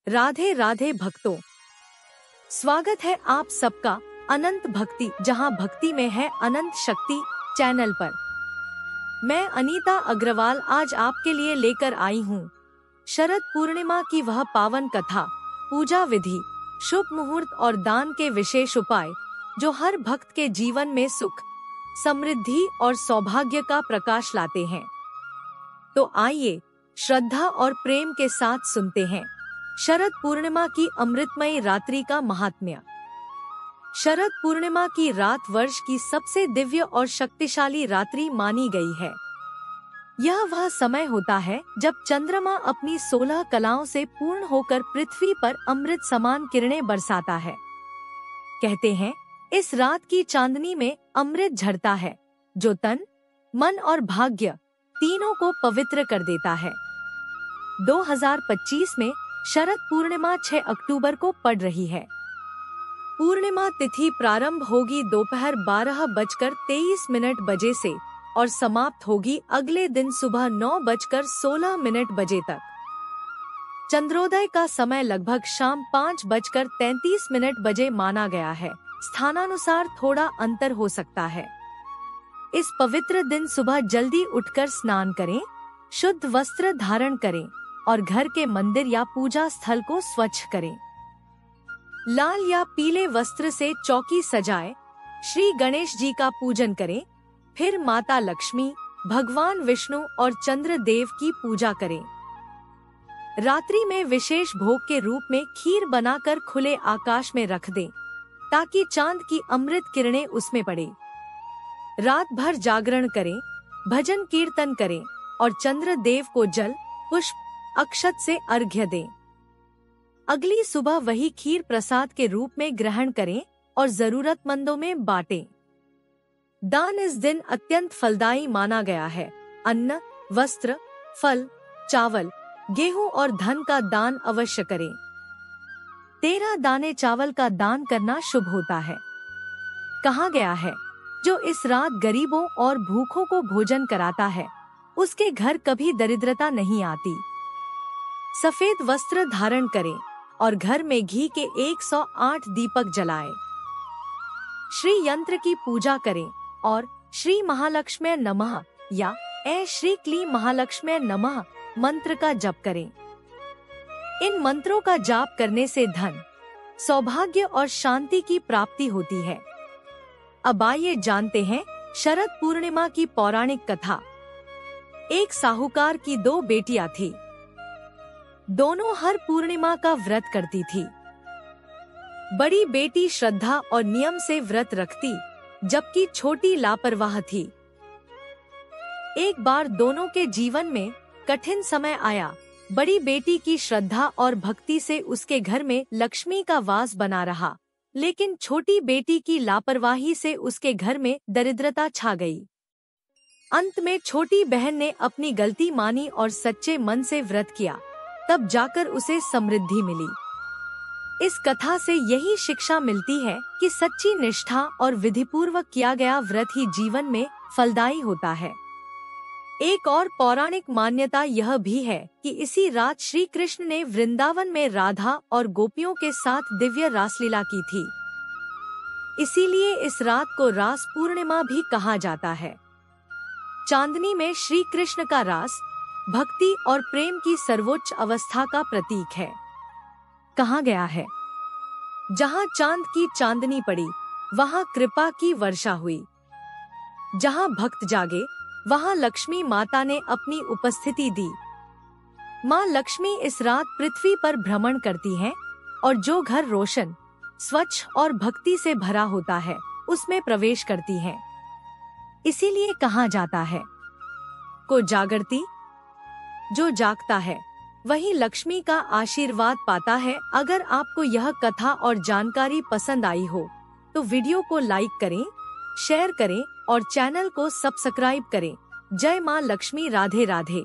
राधे राधे भक्तों, स्वागत है आप सबका अनंत भक्ति जहां भक्ति में है अनंत शक्ति चैनल पर। मैं अनीता अग्रवाल आज आपके लिए लेकर आई हूं शरद पूर्णिमा की वह पावन कथा, पूजा विधि, शुभ मुहूर्त और दान के विशेष उपाय जो हर भक्त के जीवन में सुख, समृद्धि और सौभाग्य का प्रकाश लाते हैं। तो आइए श्रद्धा और प्रेम के साथ सुनते हैं शरद पूर्णिमा की अमृतमयी रात्रि का महात्म्य। शरद पूर्णिमा की रात वर्ष की सबसे दिव्य और शक्तिशाली रात्रि मानी गई है। यह वह समय होता है जब चंद्रमा अपनी 16 कलाओं से पूर्ण होकर पृथ्वी पर अमृत समान किरणें बरसाता है। कहते हैं इस रात की चांदनी में अमृत झरता है जो तन, मन और भाग्य तीनों को पवित्र कर देता है। 2025 में शरद पूर्णिमा 6 अक्टूबर को पड़ रही है। पूर्णिमा तिथि प्रारंभ होगी दोपहर 12:23 बजे से और समाप्त होगी अगले दिन सुबह 9:16 बजे तक। चंद्रोदय का समय लगभग शाम 5:33 बजे माना गया है। स्थानानुसार थोड़ा अंतर हो सकता है। इस पवित्र दिन सुबह जल्दी उठकर स्नान करें, शुद्ध वस्त्र धारण करें और घर के मंदिर या पूजा स्थल को स्वच्छ करें। लाल या पीले वस्त्र से चौकी सजाएं, श्री गणेश जी का पूजन करें, फिर माता लक्ष्मी, भगवान विष्णु और चंद्र देव की पूजा करें। रात्रि में विशेष भोग के रूप में खीर बनाकर खुले आकाश में रख दें ताकि चांद की अमृत किरणें उसमें पड़े। रात भर जागरण करें, भजन कीर्तन करें और चंद्र देव को जल, पुष्प, अक्षत से अर्घ्य दें। अगली सुबह वही खीर प्रसाद के रूप में ग्रहण करें और जरूरतमंदों में बांटें। दान इस दिन अत्यंत फलदायी माना गया है। अन्न, वस्त्र, फल, चावल, गेहूं और धन का दान अवश्य करें। 13 दाने चावल का दान करना शुभ होता है। कहा गया है जो इस रात गरीबों और भूखों को भोजन कराता है उसके घर कभी दरिद्रता नहीं आती। सफेद वस्त्र धारण करें और घर में घी के 108 दीपक जलाएं। श्री यंत्र की पूजा करें और श्री महालक्ष्मी नमः या ऐ श्री क्ली महालक्ष्मी नमः मंत्र का जप करें। इन मंत्रों का जाप करने से धन, सौभाग्य और शांति की प्राप्ति होती है। अब आइए जानते हैं शरद पूर्णिमा की पौराणिक कथा। एक साहूकार की 2 बेटियां थी। दोनों हर पूर्णिमा का व्रत करती थी। बड़ी बेटी श्रद्धा और नियम से व्रत रखती, जबकि छोटी लापरवाह थी। एक बार दोनों के जीवन में कठिन समय आया। बड़ी बेटी की श्रद्धा और भक्ति से उसके घर में लक्ष्मी का वास बना रहा, लेकिन छोटी बेटी की लापरवाही से उसके घर में दरिद्रता छा गई। अंत में छोटी बहन ने अपनी गलती मानी और सच्चे मन से व्रत किया, तब जाकर उसे समृद्धि मिली। इस कथा से यही शिक्षा मिलती है कि सच्ची निष्ठा और विधिपूर्वक किया गया व्रत ही जीवन में फलदायी होता है। एक और पौराणिक मान्यता यह भी है कि इसी रात श्री कृष्ण ने वृंदावन में राधा और गोपियों के साथ दिव्य रासलीला की थी। इसीलिए इस रात को रास पूर्णिमा भी कहा जाता है। चांदनी में श्री कृष्ण का रास भक्ति और प्रेम की सर्वोच्च अवस्था का प्रतीक है। कहा गया है जहाँ चांद की चांदनी पड़ी वहाँ कृपा की वर्षा हुई। जहाँ भक्त जागे वहाँ लक्ष्मी माता ने अपनी उपस्थिति दी। माँ लक्ष्मी इस रात पृथ्वी पर भ्रमण करती हैं और जो घर रोशन, स्वच्छ और भक्ति से भरा होता है उसमें प्रवेश करती हैं। इसीलिए कहा जाता है को जागरती, जो जागता है वही लक्ष्मी का आशीर्वाद पाता है। अगर आपको यह कथा और जानकारी पसंद आई हो तो वीडियो को लाइक करें, शेयर करें और चैनल को सब्सक्राइब करें। जय माँ लक्ष्मी। राधे राधे।